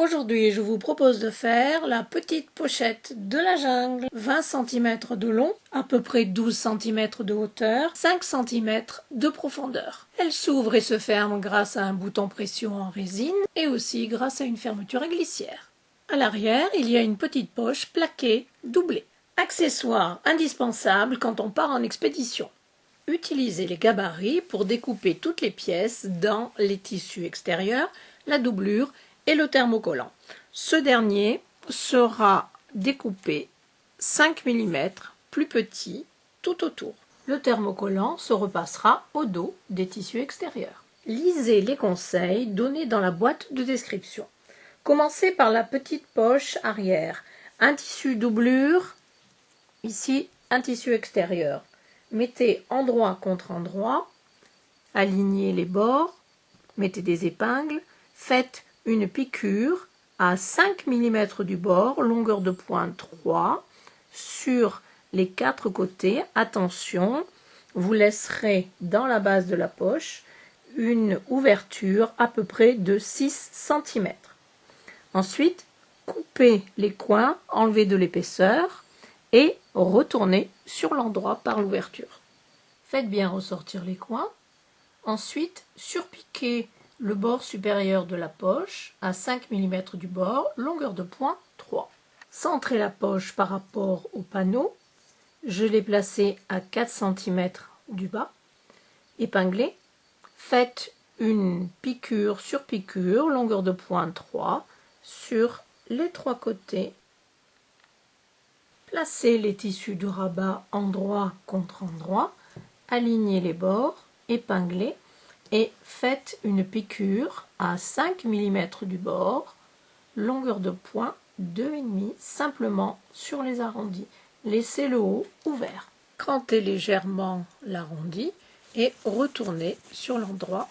Aujourd'hui, je vous propose de faire la petite pochette de la jungle. 20 cm de long, à peu près 12 cm de hauteur, 5 cm de profondeur. Elle s'ouvre et se ferme grâce à un bouton pression en résine et aussi grâce à une fermeture à glissière. À l'arrière, il y a une petite poche plaquée, doublée. Accessoire indispensable quand on part en expédition. Utilisez les gabarits pour découper toutes les pièces dans les tissus extérieurs, la doublure et le thermocollant. Ce dernier sera découpé 5 mm plus petit tout autour. Le thermocollant se repassera au dos des tissus extérieurs. Lisez les conseils donnés dans la boîte de description. Commencez par la petite poche arrière. Un tissu doublure, ici un tissu extérieur. Mettez endroit contre endroit, alignez les bords, mettez des épingles, faites une piqûre à 5 mm du bord, longueur de pointe 3, sur les 4 côtés. Attention, vous laisserez dans la base de la poche une ouverture à peu près de 6 cm. Ensuite, coupez les coins, enlevez de l'épaisseur et retournez sur l'endroit par l'ouverture. Faites bien ressortir les coins. Ensuite, surpiquez le bord supérieur de la poche à 5 mm du bord, longueur de pointe 3. Centrez la poche par rapport au panneau. Je l'ai placé à 4 cm du bas. Épinglez. Faites une piqûre sur piqûre, longueur de pointe 3, sur les 3 côtés. Placez les tissus du rabat endroit contre endroit. Alignez les bords, épinglez et faites une piqûre à 5 mm du bord, longueur de point 2,5 simplement sur les arrondis. Laissez le haut ouvert. Crantez légèrement l'arrondi et retournez sur l'endroit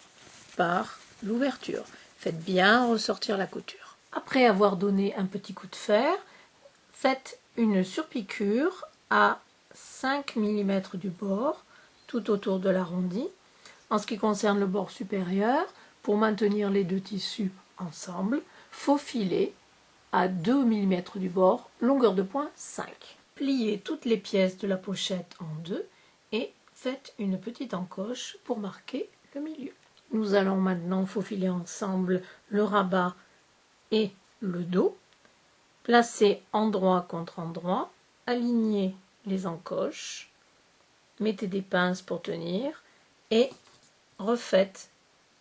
par l'ouverture. Faites bien ressortir la couture. Après avoir donné un petit coup de fer, faites une surpiqûre à 5 mm du bord, tout autour de l'arrondi. En ce qui concerne le bord supérieur, pour maintenir les deux tissus ensemble, faufilez à 2 mm du bord, longueur de point 5. Pliez toutes les pièces de la pochette en deux et faites une petite encoche pour marquer le milieu. Nous allons maintenant faufiler ensemble le rabat et le dos. Placez endroit contre endroit, alignez les encoches, mettez des pinces pour tenir et refaites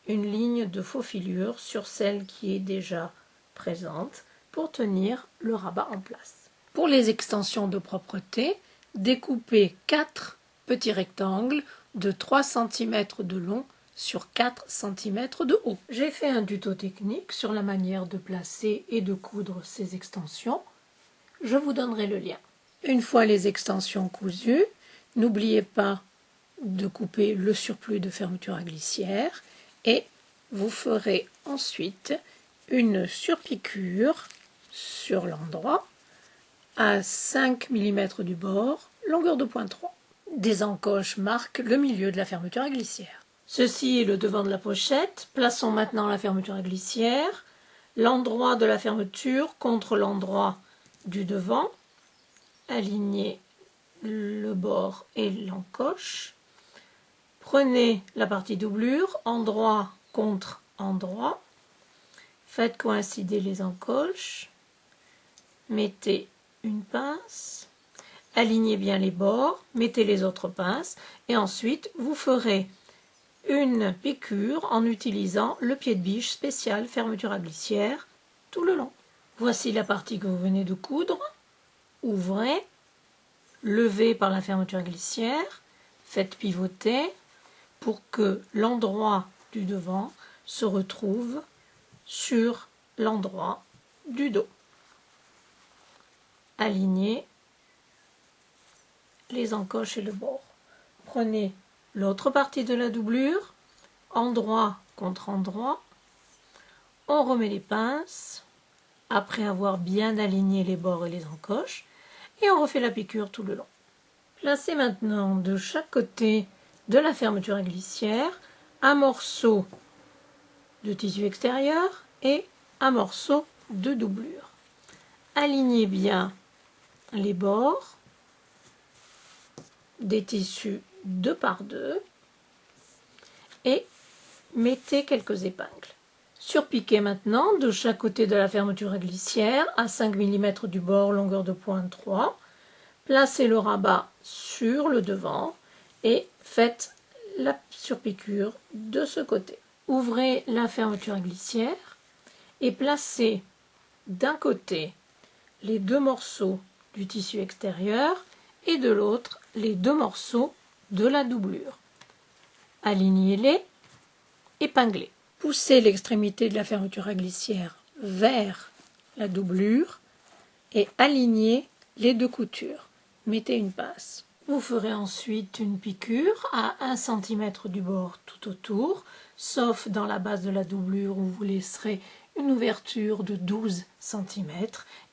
une ligne de faufilure sur celle qui est déjà présente pour tenir le rabat en place. Pour les extensions de propreté, découpez 4 petits rectangles de 3 cm de long sur 4 cm de haut. J'ai fait un tuto technique sur la manière de placer et de coudre ces extensions. Je vous donnerai le lien. Une fois les extensions cousues, n'oubliez pas de couper le surplus de fermeture à glissière et vous ferez ensuite une surpiqûre sur l'endroit à 5 mm du bord, longueur de point 3. Des encoches marquent le milieu de la fermeture à glissière. Ceci est le devant de la pochette. Plaçons maintenant la fermeture à glissière, l'endroit de la fermeture contre l'endroit du devant. Alignez le bord et l'encoche. Prenez la partie doublure, endroit contre endroit. Faites coïncider les encoches. Mettez une pince. Alignez bien les bords. Mettez les autres pinces. Et ensuite, vous ferez une piqûre en utilisant le pied de biche spécial fermeture à glissière tout le long. Voici la partie que vous venez de coudre. Ouvrez. Levez par la fermeture à glissière. Faites pivoter pour que l'endroit du devant se retrouve sur l'endroit du dos. Alignez les encoches et le bord. Prenez l'autre partie de la doublure, endroit contre endroit. On remet les pinces après avoir bien aligné les bords et les encoches et on refait la piqûre tout le long. Placez maintenant de chaque côté de la fermeture à glissière un morceau de tissu extérieur et un morceau de doublure. Alignez bien les bords des tissus 2 par 2 et mettez quelques épingles. Surpiquez maintenant de chaque côté de la fermeture à glissière à 5 mm du bord, longueur de pointe 3. Placez le rabat sur le devant et faites la surpiqûre de ce côté. Ouvrez la fermeture à glissière et placez d'un côté les 2 morceaux du tissu extérieur et de l'autre les 2 morceaux de la doublure. Alignez-les, épinglez. Poussez l'extrémité de la fermeture à glissière vers la doublure et alignez les 2 coutures. Mettez une passe. Vous ferez ensuite une piqûre à 1 cm du bord tout autour, sauf dans la base de la doublure où vous laisserez une ouverture de 12 cm.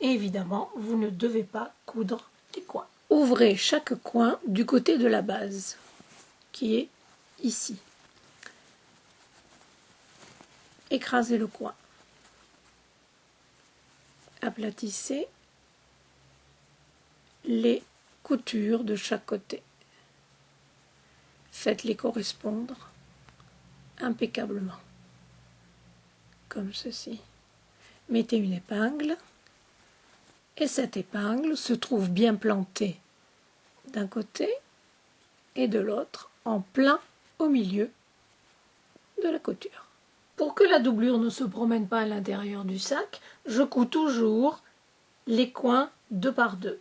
Et évidemment, vous ne devez pas coudre les coins. Ouvrez chaque coin du côté de la base, qui est ici. Écrasez le coin. Aplatissez les coutures de chaque côté. Faites-les correspondre impeccablement, comme ceci. Mettez une épingle et cette épingle se trouve bien plantée d'un côté et de l'autre, en plein au milieu de la couture. Pour que la doublure ne se promène pas à l'intérieur du sac, je couds toujours les coins 2 par 2.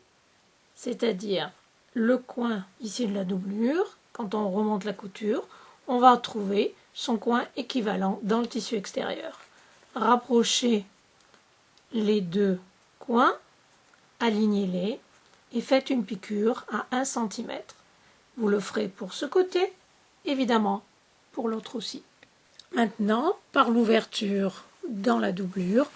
C'est-à-dire le coin ici de la doublure, quand on remonte la couture, on va trouver son coin équivalent dans le tissu extérieur. Rapprochez les 2 coins, alignez-les et faites une piqûre à 1 cm. Vous le ferez pour ce côté, évidemment pour l'autre aussi. Maintenant, par l'ouverture dans la doublure,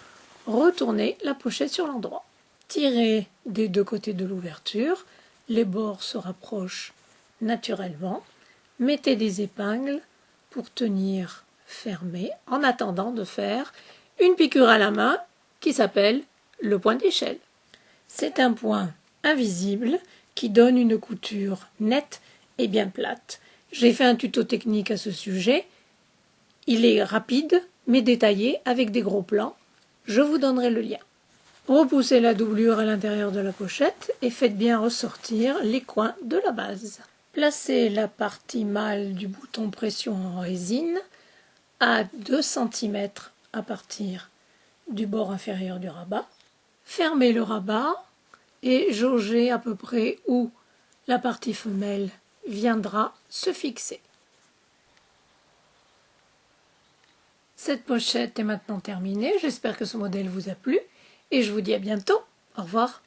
retournez la pochette sur l'endroit. Tirez des 2 côtés de l'ouverture, les bords se rapprochent naturellement. Mettez des épingles pour tenir fermé en attendant de faire une piqûre à la main qui s'appelle le point d'échelle. C'est un point invisible qui donne une couture nette et bien plate. J'ai fait un tuto technique à ce sujet. Il est rapide mais détaillé avec des gros plans. Je vous donnerai le lien. Repoussez la doublure à l'intérieur de la pochette et faites bien ressortir les coins de la base. Placez la partie mâle du bouton pression en résine à 2 cm à partir du bord inférieur du rabat. Fermez le rabat et jaugez à peu près où la partie femelle viendra se fixer. Cette pochette est maintenant terminée. J'espère que ce modèle vous a plu et je vous dis à bientôt. Au revoir.